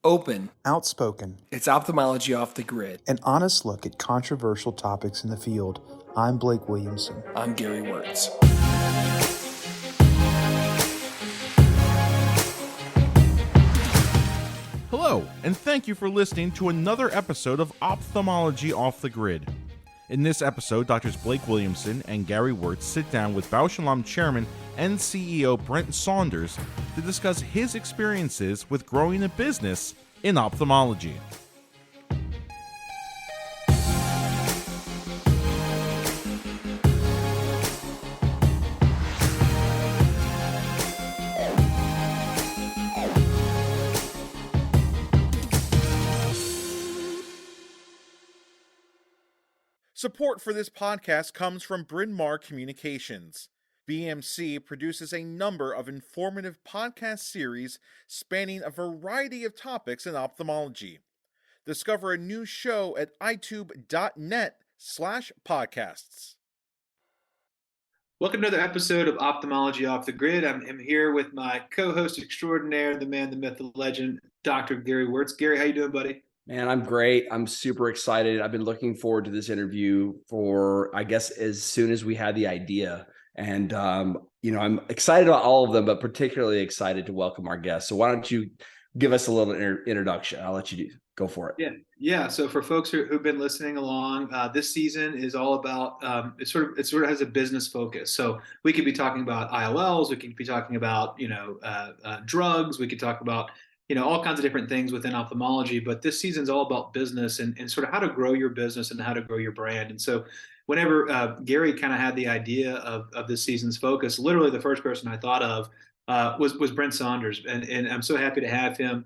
Open. Outspoken. It's ophthalmology off the grid. An honest look at controversial topics in the field. I'm Blake Williamson. I'm Gary Wörtz. Hello, and thank you for listening to another episode of Ophthalmology Off the Grid. In this episode, Drs. Blake Williamson and Gary Wörtz sit down with Bausch Lomb Chairman and CEO Brent Saunders to discuss his experiences with growing a business in ophthalmology. Support for this podcast comes from Bryn Mawr Communications. BMC produces a number of informative podcast series spanning a variety of topics in ophthalmology. Discover a new show at itube.net/podcasts. Welcome to another episode of Ophthalmology Off the Grid. I'm here with my co-host extraordinaire, the man, the myth, the legend, Dr. Gary Wörtz. Gary, how you doing, buddy? Man, I'm great. I'm super excited. I've been looking forward to this interview for, I guess, as soon as we had the idea. And, I'm excited about all of them, but particularly excited to welcome our guests. So why don't you give us a little introduction? I'll let you go for it. Yeah. So for folks who've been listening along, this season is all about, it sort of has a business focus. So we could be talking about IOLs. We could be talking about, drugs. We could talk about all kinds of different things within ophthalmology, but this season's all about business and sort of how to grow your business and how to grow your brand. And so whenever Gary kind of had the idea of this season's focus, literally the first person I thought of was Brent Saunders. And I'm so happy to have him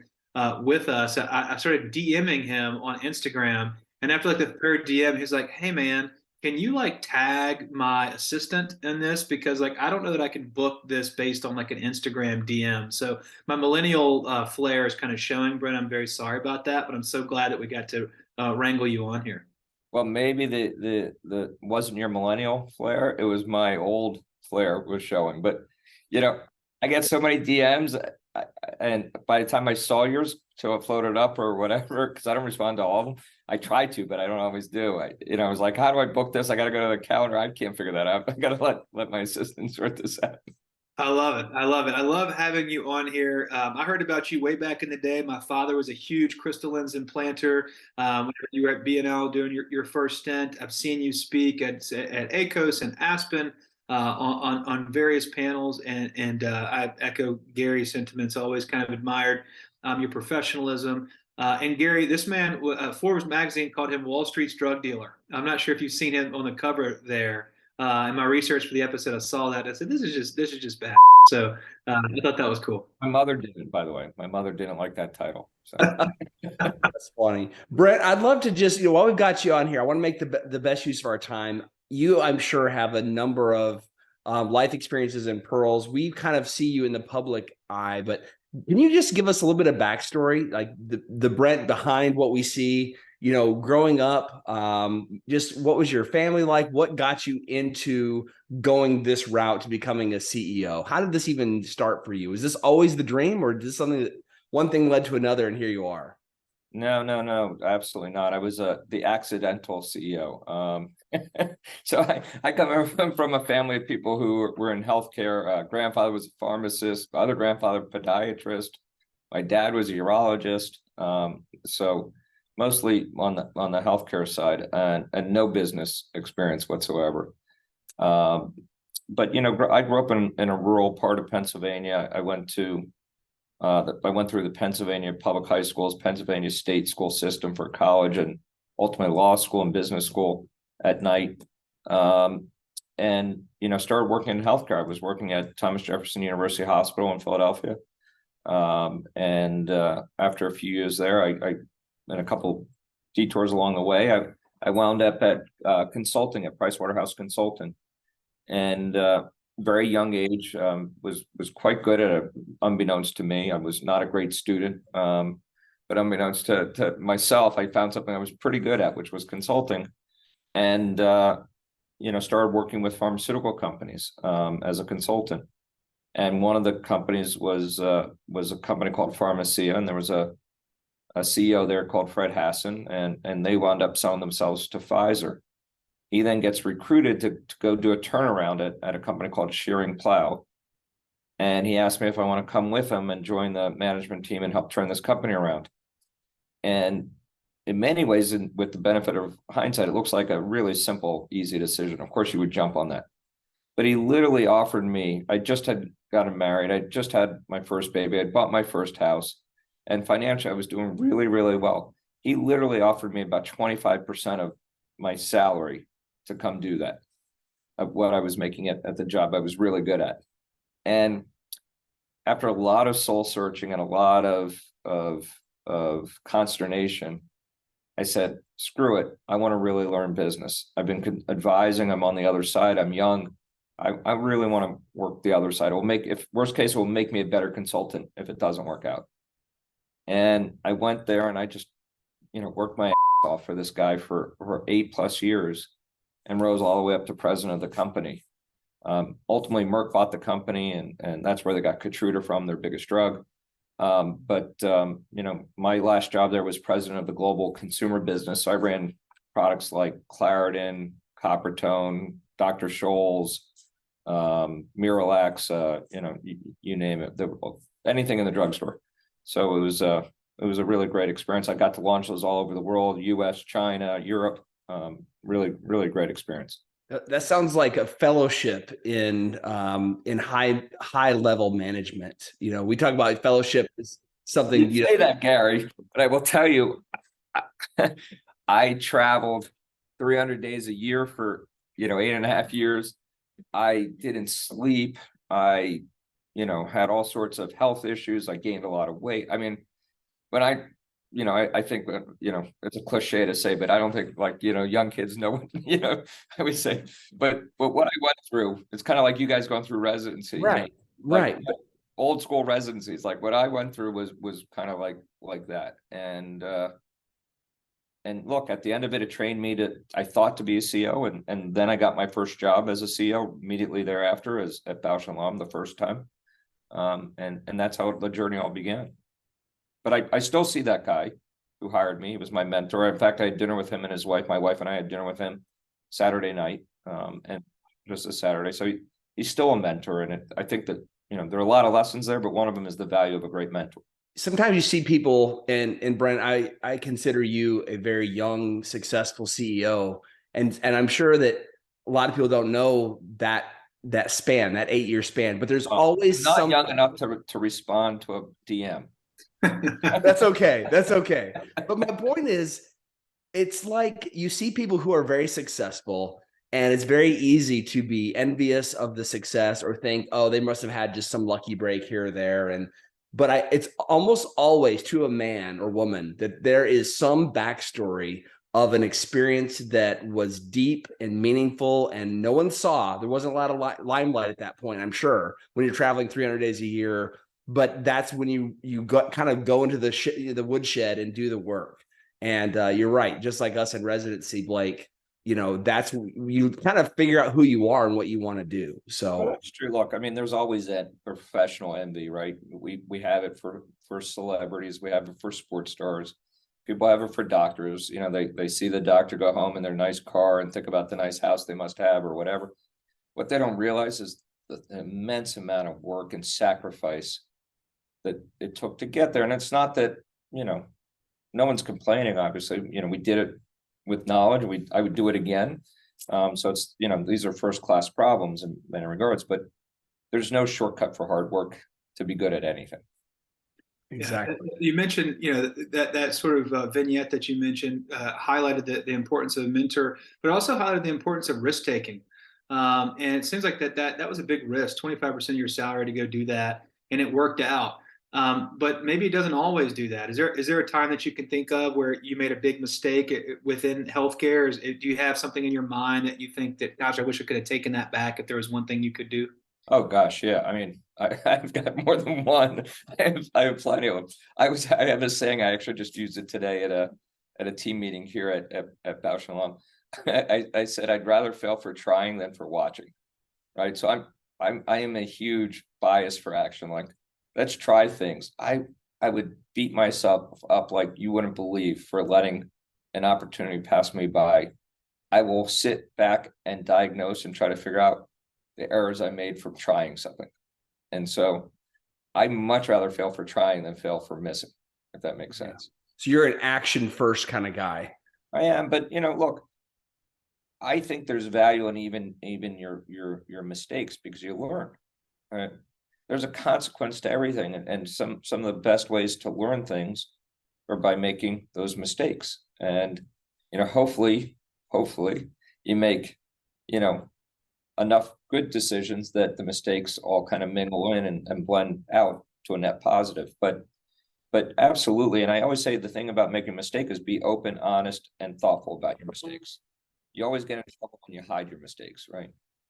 with us. I started DMing him on Instagram, and after like the third DM, he's like, "Hey man, can you tag my assistant in this? Because I don't know that I can book this based on an Instagram DM." So my millennial flair is kind of showing, Brent. I'm very sorry about that, but I'm so glad that we got to wrangle you on here. Well, maybe the wasn't your millennial flair. It was my old flair was showing. But, I get so many DMs, and by the time I saw yours, so it floated up or whatever, because I don't respond to all of them. I try to, but I don't always do. I was like, how do I book this? I got to go to the calendar. I can't figure that out. I got to let my assistant sort this out. I love it. I love having you on here. I heard about you way back in the day. My father was a huge crystal lens implanter. You were at B&L doing your first stint. I've seen you speak at ACOS and Aspen on various panels, and I echo Gary's sentiments. Always kind of admired your professionalism. And Gary, this man, Forbes magazine called him Wall Street's drug dealer. I'm not sure if you've seen him on the cover there. In my research for the episode, I saw that. I said, this is just bad. So I thought that was cool. My mother didn't, by the way. My mother didn't like that title. So. That's funny. Brent, I'd love to just, while we've got you on here, I want to make the best use of our time. You, I'm sure, have a number of life experiences and pearls. We kind of see you in the public eye, but can you just give us a little bit of backstory, like the Brent behind what we see? Growing up, just what was your family like? What got you into going this route to becoming a CEO? How did this even start for you? Is this always the dream, or is this something that one thing led to another and here you are? No, absolutely not. I was the accidental CEO. So I come from a family of people who were in healthcare. Grandfather was a pharmacist, other grandfather, podiatrist. My dad was a urologist. So mostly on the healthcare side, and no business experience whatsoever. But I grew up in a rural part of Pennsylvania. I went through the Pennsylvania public high schools, Pennsylvania state school system for college, and ultimately law school and business school at night. And started working in healthcare. I was working at Thomas Jefferson University Hospital in Philadelphia. And after a few years there, I and a couple detours along the way, I wound up at consulting at Pricewaterhouse Consulting, and very young age, was quite good at it, unbeknownst to me. I was not a great student, but unbeknownst to myself, I found something I was pretty good at, which was consulting, and started working with pharmaceutical companies as a consultant. And one of the companies was a company called Pharmacia, and there was a a CEO there called Fred Hassan, and they wound up selling themselves to Pfizer. He then gets recruited to go do a turnaround at a company called Shearing Plow. And he asked me if I want to come with him and join the management team and help turn this company around. And in many ways, with the benefit of hindsight, it looks like a really simple, easy decision. Of course, you would jump on that. But he literally offered me, I just had gotten married. I just had my first baby. I'd bought my first house. And financially, I was doing really, really well. He literally offered me about 25% of my salary to come do that, of what I was making at the job I was really good at. And after a lot of soul searching and a lot of consternation, I said, screw it. I want to really learn business. I've been advising. I'm on the other side. I'm young. I really want to work the other side. It will make, if worst case, it will make me a better consultant if it doesn't work out. And I went there and I just, worked my ass off for this guy for 8+ years and rose all the way up to president of the company. Ultimately, Merck bought the company, and that's where they got Keytruda from, their biggest drug. But my last job there was president of the global consumer business. So I ran products like Claritin, Coppertone, Dr. Scholl's, Miralax, you name it, anything in the drugstore. So it was a really great experience. I got to launch those all over the world, US, China, Europe. Really, really great experience. That sounds like a fellowship in high level management. We talk about fellowship as something. You say that, Gary, but I will tell you, I traveled 300 days a year for 8.5 years. I didn't sleep. I had all sorts of health issues. I gained a lot of weight. I mean, when I think that, it's a cliche to say, but I don't think young kids know what, I would say, but what I went through, it's kind of like you guys going through residency. Right. Right. Old school residencies. Like what I went through was kind of like that. And look, at the end of it, it trained me I thought to be a CEO. And then I got my first job as a CEO immediately thereafter at Bausch Lomb the first time. And that's how the journey all began. But I still see that guy who hired me. He was my mentor. In fact, I had dinner with him and his wife. My wife and I had dinner with him Saturday night, and just a Saturday. So he's still a mentor. And I think that, there are a lot of lessons there, but one of them is the value of a great mentor. Sometimes you see people, and Brent, I consider you a very young, successful CEO. And I'm sure that a lot of people don't know that span, that 8-year span, but there's always not young enough to respond to a DM. That's okay. That's okay. But my point is, it's like you see people who are very successful, and it's very easy to be envious of the success or think, oh, they must have had just some lucky break here or there. But it's almost always to a man or woman that there is some backstory of an experience that was deep and meaningful, and no one saw. There wasn't a lot of limelight at that point, I'm sure, when you're traveling 300 days a year. But that's when you kind of go into the woodshed and do the work. And you're right, just like us in residency, Blake. That's you kind of figure out who you are and what you want to do. So that's true. Look, I mean, there's always that professional envy, right? We have it for celebrities, we have it for sports stars, people have it for doctors. They see the doctor go home in their nice car and think about the nice house they must have or whatever. What they don't realize is the immense amount of work and sacrifice that it took to get there. And it's not that, no one's complaining, obviously. We did it with knowledge. I would do it again. So it's, these are first-class problems in many regards, but there's no shortcut for hard work to be good at anything. Exactly. Yeah. You mentioned, that sort of vignette that you mentioned highlighted the importance of a mentor, but also highlighted the importance of risk-taking. And it seems like that was a big risk, 25% of your salary to go do that, and it worked out. But maybe it doesn't always do that. Is there a time that you can think of where you made a big mistake within healthcare? Do you have something in your mind that you think that, gosh, I wish I could have taken that back if there was one thing you could do? Oh gosh, yeah. I mean, I've got more than one. I have plenty of them. I have a saying. I actually just used it today at a team meeting here at Bausch Lomb. I said I'd rather fail for trying than for watching. Right. So I am a huge bias for action. Like, let's try things. I I would beat myself up like you wouldn't believe for letting an opportunity pass me by. I will sit back and diagnose and try to figure out the errors I made from trying something. And so I'd much rather fail for trying than fail for missing, if that makes sense. So you're an action first kind of guy. I am, but look, I think there's value in even your mistakes because you learn. Right? There's a consequence to everything, and some of the best ways to learn things are by making those mistakes. And hopefully you make enough good decisions that the mistakes all kind of mingle in and blend out to a net positive. But absolutely, and I always say the thing about making a mistake is be open, honest, and thoughtful about your mistakes. You always get in trouble when you hide your mistakes, right?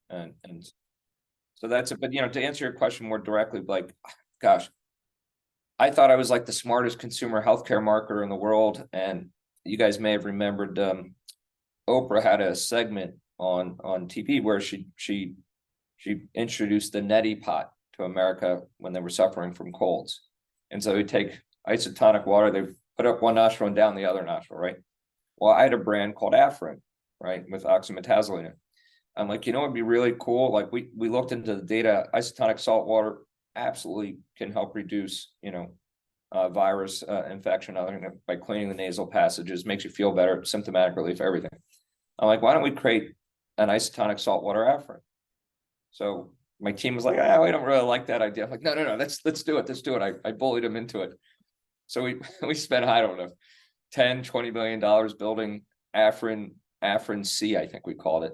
And so that's it. But to answer your question more directly, like, gosh, I thought I was like the smartest consumer healthcare marketer in the world, and you guys may have remembered Oprah had a segment on TV where she introduced the neti pot to America when they were suffering from colds, and so we take isotonic water, they put up one nostril and down the other nostril, right? Well, I had a brand called Afrin, right, with oxymetazoline. I'm like, it'd be really cool. Like we looked into the data. Isotonic salt water absolutely can help reduce, virus infection by cleaning the nasal passages, makes you feel better, symptomatic relief, everything. I'm like, why don't we create an isotonic saltwater Afrin? So my team was like, we don't really like that idea. I'm like, no, let's do it. Let's do it. I bullied them into it. So we spent, I don't know, $10-20 million building Afrin C, I think we called it.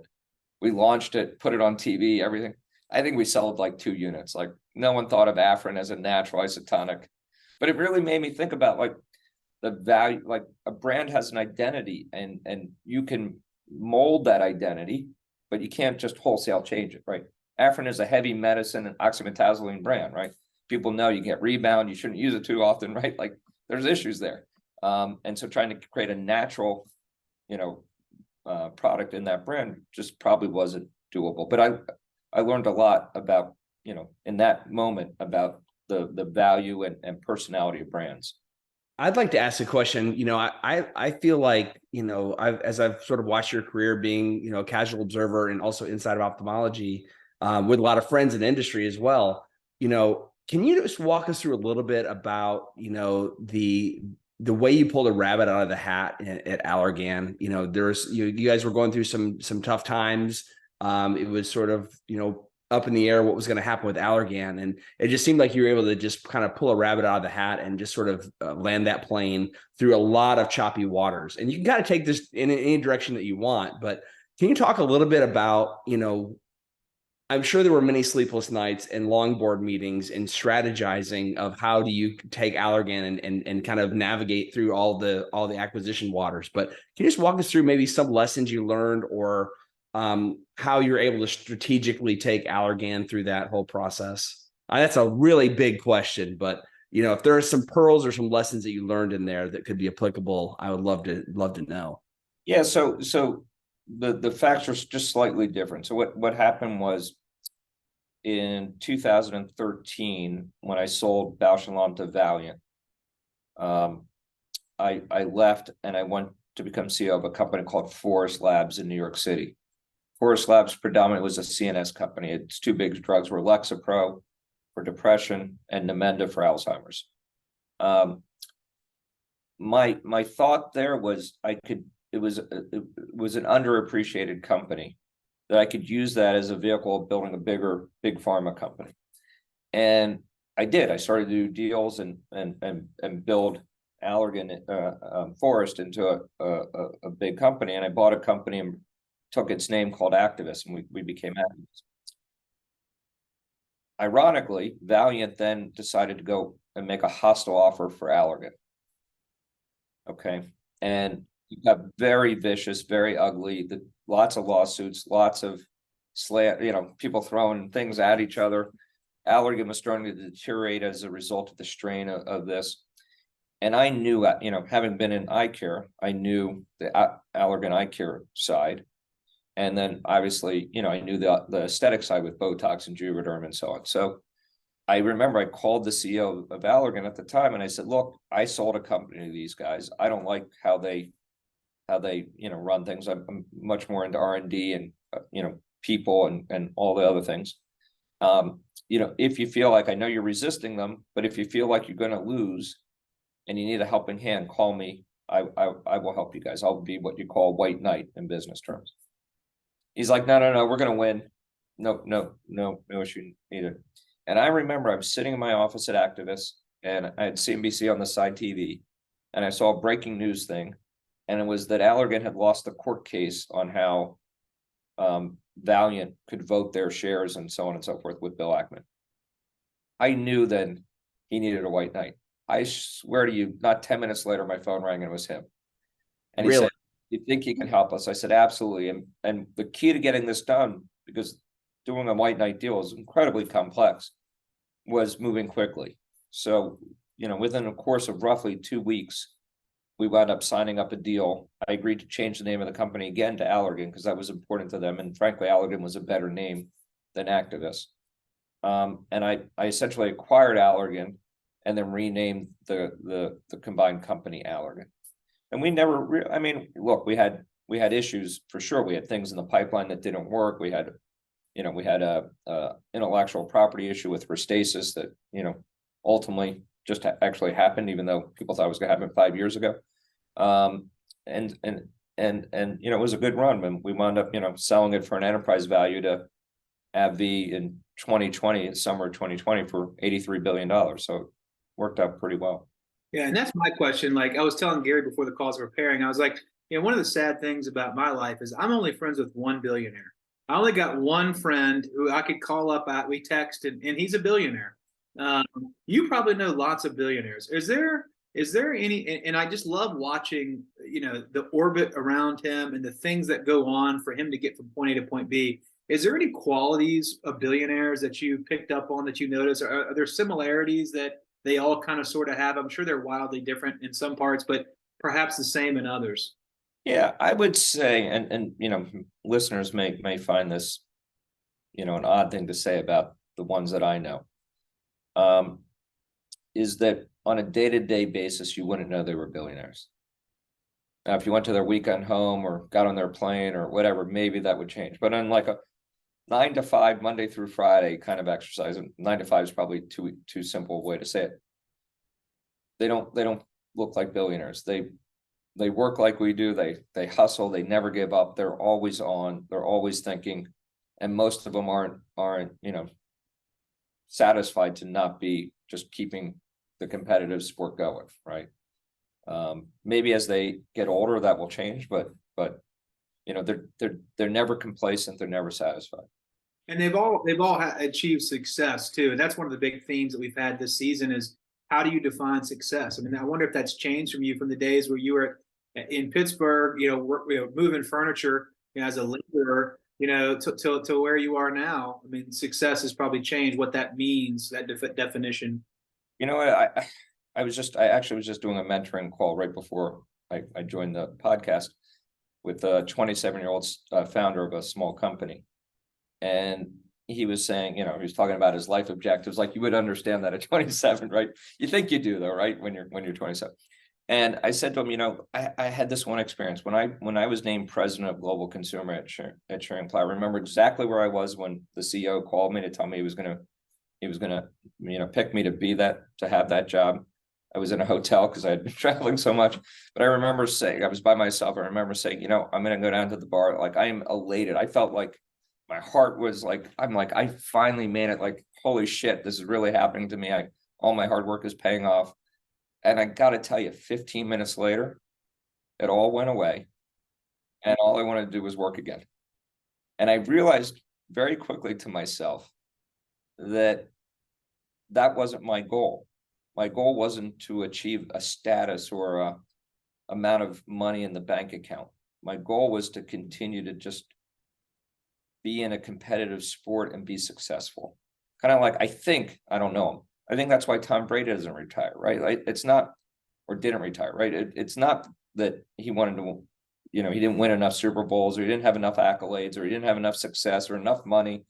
We launched it, put it on TV, everything. I think we sold like 2 units. Like no one thought of Afrin as a natural isotonic, but it really made me think about like the value, like a brand has an identity and you can mold that identity, but you can't just wholesale change it, right? Afrin is a heavy medicine and oxymetazoline brand, right? People know you get rebound, you shouldn't use it too often, right? Like there's issues there. And so trying to create a natural, product in that brand just probably wasn't doable. But I learned a lot about, in that moment about the value and personality of brands. I'd like to ask a question. I feel like, as I've sort of watched your career being, a casual observer and also inside of ophthalmology, with a lot of friends in the industry as well, can you just walk us through a little bit about, the way you pulled a rabbit out of the hat at Allergan? There's, you guys were going through some tough times. It was sort of, up in the air what was going to happen with Allergan. And it just seemed like you were able to just kind of pull a rabbit out of the hat and just sort of land that plane through a lot of choppy waters. And you can kind of take this in any direction that you want, but can you talk a little bit about, I'm sure there were many sleepless nights and long board meetings and strategizing of how do you take Allergan and kind of navigate through all the acquisition waters. But can you just walk us through maybe some lessons you learned or how you're able to strategically take Allergan through that whole process? That's a really big question, but if there are some pearls or some lessons that you learned in there that could be applicable, I would love to know. Yeah. So the facts are just slightly different. So what happened was in 2013, when I sold Bausch Lomb to Valeant, I left and I went to become CEO of a company called Forest Labs in New York City. Forest Labs predominantly was a CNS company. Its 2 big drugs were Lexapro for depression and Namenda for Alzheimer's. My thought there was it was an underappreciated company that I could use that as a vehicle of building a big pharma company. And I did. I started to do deals and build Allergan Forest into a big company. And I bought a company and took its name called Activist, and we became Activist. Ironically, Valeant then decided to go and make a hostile offer for Allergan. Okay. And you got very vicious, very ugly, lots of lawsuits, lots of people throwing things at each other. Allergan was starting to deteriorate as a result of the strain of this. And I knew, having been in eye care, I knew the Allergan eye care side. And then obviously, I knew the aesthetic side with Botox and Juvederm and so on. So I remember I called the CEO of Allergan at the time and I said, look, I sold a company to these guys. I don't like how they run things. I'm much more into R&D and people and all the other things. If you feel like, I know you're resisting them, but if you feel like you're going to lose and you need a helping hand, call me. I will help you guys. I'll be what you call white knight in business terms. He's like, no, we're going to win. No issue either. And I remember I'm sitting in my office at Activist and I had CNBC on the side TV and I saw a breaking news thing. And it was that Allergan had lost the court case on how Valiant could vote their shares and so on and so forth with Bill Ackman. I knew then he needed a white knight. I swear to you, not 10 minutes later, my phone rang and it was him. And he said, you think he can help us? I said, absolutely. And the key to getting this done, because doing a white knight deal is incredibly complex, was moving quickly. So, within a course of roughly 2 weeks, we wound up signing up a deal. I agreed to change the name of the company again to Allergan because that was important to them. And frankly, Allergan was a better name than Activist. And I essentially acquired Allergan and then renamed the combined company Allergan. And we never, look, we had issues for sure. We had things in the pipeline that didn't work. We had a intellectual property issue with Restasis that, ultimately just actually happened, even though people thought it was going to happen 5 years ago. And it was a good run when we wound up, selling it for an enterprise value to AbbVie in 2020, summer of 2020 for $83 billion. So it worked out pretty well. Yeah, and that's my question. Like I was telling Gary before the calls were preparing, I was like, one of the sad things about my life is I'm only friends with one billionaire. I only got one friend who I could call up at, we text, and he's a billionaire. You probably know lots of billionaires. Is there any, and I just love watching, the orbit around him and the things that go on for him to get from point A to point B. Is there any qualities of billionaires that you picked up on that you notice? Are there similarities that they all kind of sort of have? I'm sure they're wildly different in some parts, but perhaps the same in others. Yeah, I would say, and listeners may find this, an odd thing to say about the ones that I know, is that on a day-to-day basis, you wouldn't know they were billionaires. Now, if you went to their weekend home or got on their plane or whatever, maybe that would change. But on like a 9 to 5, Monday through Friday kind of exercise, and 9 to 5 is probably too simple a way to say it. They don't look like billionaires. They work like we do. They hustle. They never give up. They're always on. They're always thinking, and most of them aren't satisfied to not be just keeping the competitive sport going, right? Maybe as they get older that will change, but they're never complacent. They're never satisfied. And they've all achieved success too. And that's one of the big themes that we've had this season is how do you define success? I mean, I wonder if that's changed from you from the days where you were in Pittsburgh, moving furniture as a laborer, to where you are now. I mean, success has probably changed. What that means, that definition. I actually was just doing a mentoring call right before I joined the podcast with a 27-year-old founder of a small company. And he was saying, he was talking about his life objectives. Like you would understand that at 27, right? You think you do though, right? When you're 27. And I said to him, I had this one experience when I was named president of global consumer at Schering-Plough. I remember exactly where I was when the CEO called me to tell me he was gonna pick me to have that job. I was in a hotel because I had been traveling so much. But I remember saying, I was by myself. I remember saying, I'm gonna go down to the bar. Like I am elated. I felt like my heart was like, I finally made it. Like, holy shit, this is really happening to me. All my hard work is paying off. And I got to tell you, 15 minutes later, it all went away. And all I wanted to do was work again. And I realized very quickly to myself that wasn't my goal. My goal wasn't to achieve a status or a amount of money in the bank account. My goal was to continue to just be in a competitive sport and be successful. Kind of like, I don't know him. I think that's why Tom Brady doesn't retire, right? It's not, or didn't retire, right? It's not that he wanted to, he didn't win enough Super Bowls, or he didn't have enough accolades, or he didn't have enough success or enough money.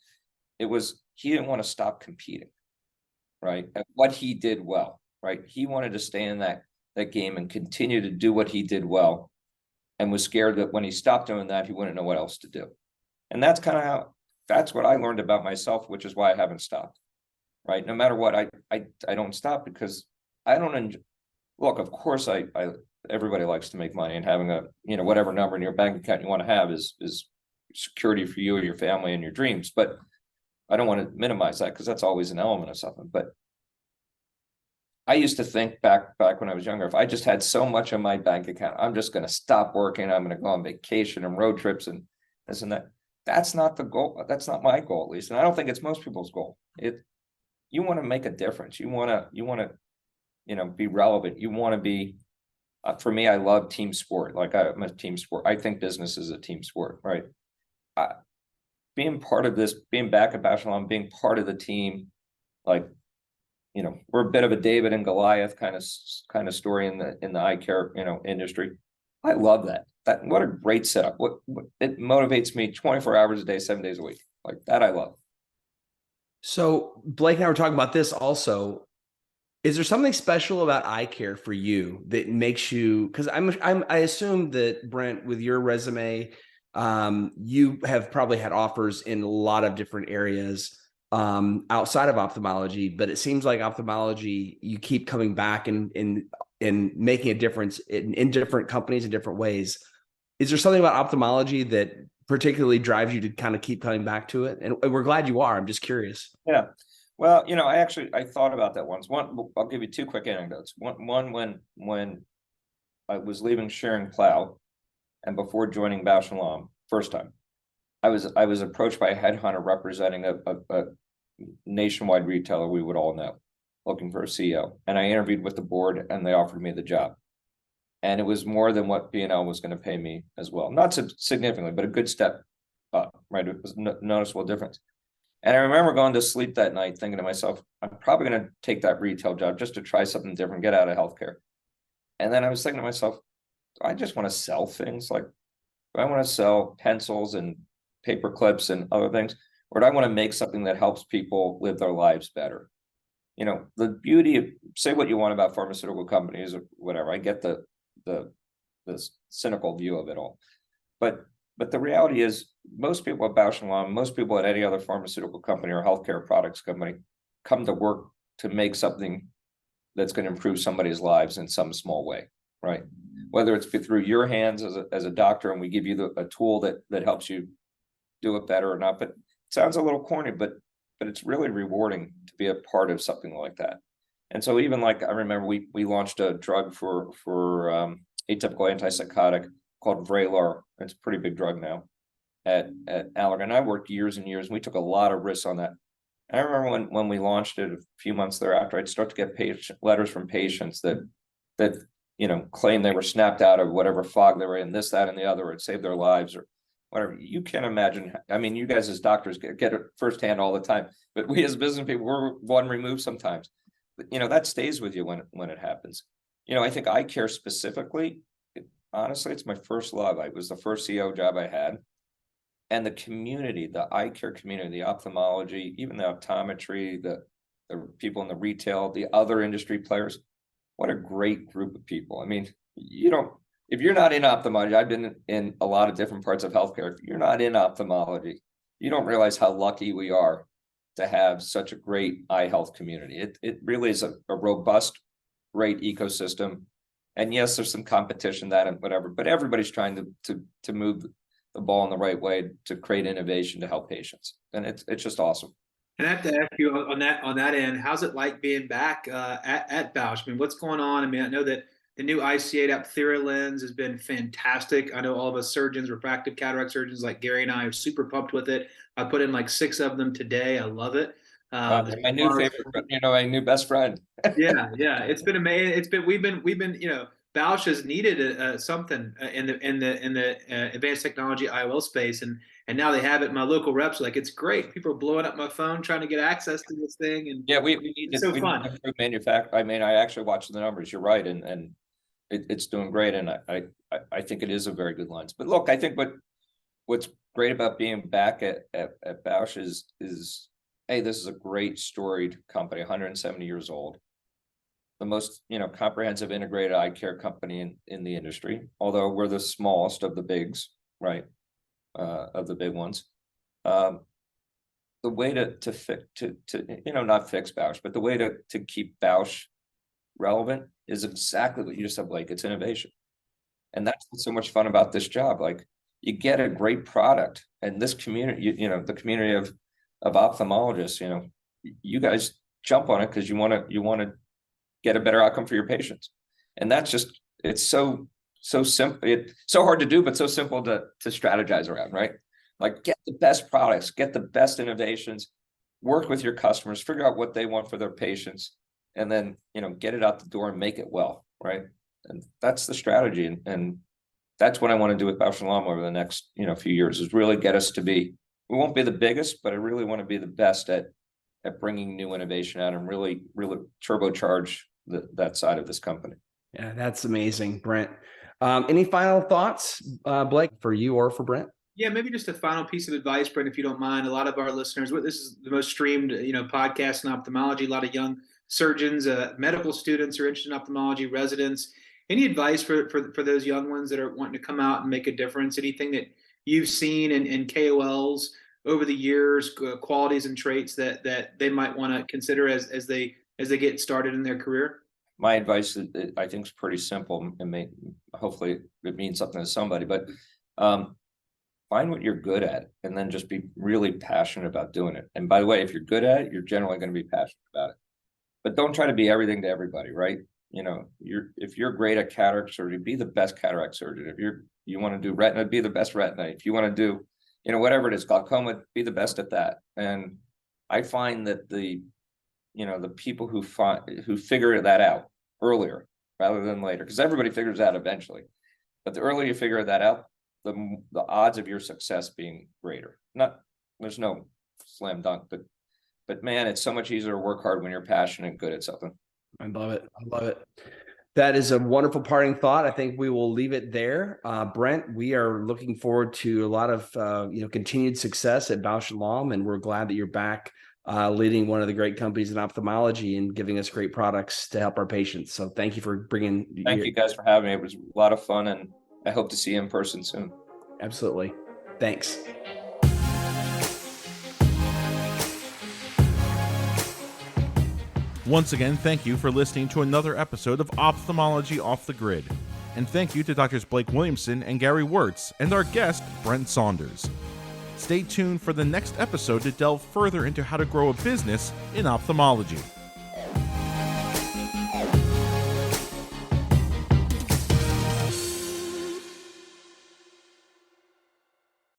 It was, he didn't want to stop competing. right? And what he did well, right? He wanted to stay in that game and continue to do what he did well, and was scared that when he stopped doing that, he wouldn't know what else to do. And that's kind of that's what I learned about myself, which is why I haven't stopped, right? No matter what, I don't stop, because I don't enjoy, look, of course, everybody likes to make money, and having a, whatever number in your bank account you want to have is security for you or your family and your dreams. But I don't want to minimize that, because that's always an element of something. But I used to think back when I was younger, if I just had so much in my bank account, I'm just going to stop working. I'm going to go on vacation and road trips and this and that. That's not the goal. That's not my goal, at least. And I don't think it's most people's goal. You want to make a difference. You want to, be relevant. You want to be, for me, I love team sport. Like, I'm a team sport. I think business is a team sport, right? Being part of this, being back at Bausch Lomb, being part of the team, like, we're a bit of a David and Goliath kind of story in the eye care, industry. I love that. What a great setup. What it motivates me 24 hours a day, 7 days a week. Like that, I love. So Blake and I were talking about this also. Is there something special about eye care for you that makes you? Because I assume that, Brent, with your resume, you have probably had offers in a lot of different areas outside of ophthalmology, but it seems like ophthalmology, you keep coming back and making a difference in different companies in different ways. Is there something about ophthalmology that particularly drives you to kind of keep coming back to it? And we're glad you are. I'm just curious. Yeah. Well, I thought about that once. I'll give you two quick anecdotes. One when I was leaving Schering-Plough and before joining Bausch Lomb, first time, I was approached by a headhunter representing a nationwide retailer we would all know, looking for a CEO. And I interviewed with the board, and they offered me the job. And it was more than what B&L was going to pay me as well. Not significantly, but a good step up, right? It was a noticeable difference. And I remember going to sleep that night thinking to myself, I'm probably going to take that retail job just to try something different, get out of healthcare. And then I was thinking to myself, I just want to sell things. Like, do I want to sell pencils and paper clips and other things? Or do I want to make something that helps people live their lives better? The beauty of, say what you want about pharmaceutical companies or whatever. I get the cynical view of it all. But the reality is, most people at Bausch Lomb, most people at any other pharmaceutical company or healthcare products company come to work to make something that's going to improve somebody's lives in some small way, right? Whether it's through your hands as a doctor, and we give you a tool that helps you do it better or not. But it sounds a little corny, but it's really rewarding to be a part of something like that. And so even like, I remember we launched a drug for atypical antipsychotic called Vraylar. It's a pretty big drug now at Allergan. I worked years and years, and we took a lot of risks on that. And I remember when we launched it a few months thereafter, I'd start to get letters from patients that claim they were snapped out of whatever fog they were in, this, that, and the other, or it saved their lives or whatever. You can't imagine. I mean, you guys as doctors get it firsthand all the time, but we as business people, we're one removed sometimes. But, that stays with you when it happens. I think eye care specifically, honestly, it's my first love. It was the first CEO job I had. And the community, the eye care community, the ophthalmology, even the optometry, the people in the retail, the other industry players, what a great group of people. I mean, if you're not in ophthalmology, I've been in a lot of different parts of healthcare. If you're not in ophthalmology, you don't realize how lucky we are to have such a great eye health community. It really is a robust, great ecosystem. And yes, there's some competition, that and whatever, but everybody's trying to move the ball in the right way to create innovation to help patients. And it's just awesome. And I have to ask you on that end, how's it like being back at Bausch? I mean, what's going on? I mean, I know that the new IC8 Apthera lens has been fantastic. I know all of us surgeons, refractive cataract surgeons like Gary and I are super pumped with it. I put in like 6 of them today. I love it. My new favorite, my new best friend. yeah, it's been amazing. We've been Bausch has needed something in the advanced technology IOL space, and now they have it. My local reps are like, it's great. People are blowing up my phone trying to get access to this thing, and yeah, we need to improve manufacture. I mean, I actually watched the numbers. You're right, and it's doing great, and I think it is a very good lens. But look, I think what's great about being back at Bausch is hey, this is a great storied company, 170 years old. The most, comprehensive integrated eye care company in the industry, although we're the smallest of the bigs, right? Of the big ones. The way to fix, not fix Bausch, but the way to keep Bausch relevant is exactly what you just said, Blake. It's innovation. And that's what's so much fun about this job. Like, you get a great product, and this community, the community of ophthalmologists, you guys jump on it because you want to get a better outcome for your patients. And that's just, it's so simple. It's so hard to do, but so simple to strategize around, right? Like, get the best products, get the best innovations, work with your customers, figure out what they want for their patients, and then, get it out the door and make it well, right? And that's the strategy. And that's what I want to do with Bausch Lomb over the next, few years, is really get us to be, we won't be the biggest, but I really want to be the best at bringing new innovation out and really turbocharge that side of this company. Yeah, that's amazing, Brent. Any final thoughts, Blake, for you or for Brent? Yeah, maybe just a final piece of advice, Brent, if you don't mind. A lot of our listeners, this is the most streamed, podcast in ophthalmology. A lot of young surgeons, medical students are interested in ophthalmology, residents. Any advice for those young ones that are wanting to come out and make a difference? Anything that you've seen in KOLs over the years, qualities and traits that they might want to consider as they get started in their career? My advice, I think, is pretty simple, and hopefully it means something to somebody. But find what you're good at, and then just be really passionate about doing it. And by the way, if you're good at it, you're generally going to be passionate about it. But don't try to be everything to everybody, right? If you're great at cataract surgery, be the best cataract surgeon. If you want to do retina, be the best retina. If you want to do, whatever it is, glaucoma, be the best at that. And I find that the people who figure that out earlier rather than later, because everybody figures that out eventually, but the earlier you figure that out, the odds of your success being greater. There's no slam dunk, but man, it's so much easier to work hard when you're passionate and good at something. I love it. That is a wonderful parting thought. I think we will leave it there. Brent, we are looking forward to a lot of continued success at Bausch Lomb, and we're glad that you're back leading one of the great companies in ophthalmology and giving us great products to help our patients. So thank you for bringing. Thank you guys for having me. It was a lot of fun, and I hope to see you in person soon. Absolutely. Thanks. Once again, thank you for listening to another episode of Ophthalmology Off the Grid. And thank you to Drs. Blake Williamson and Gary Wörtz and our guest, Brent Saunders. Stay tuned for the next episode to delve further into how to grow a business in ophthalmology.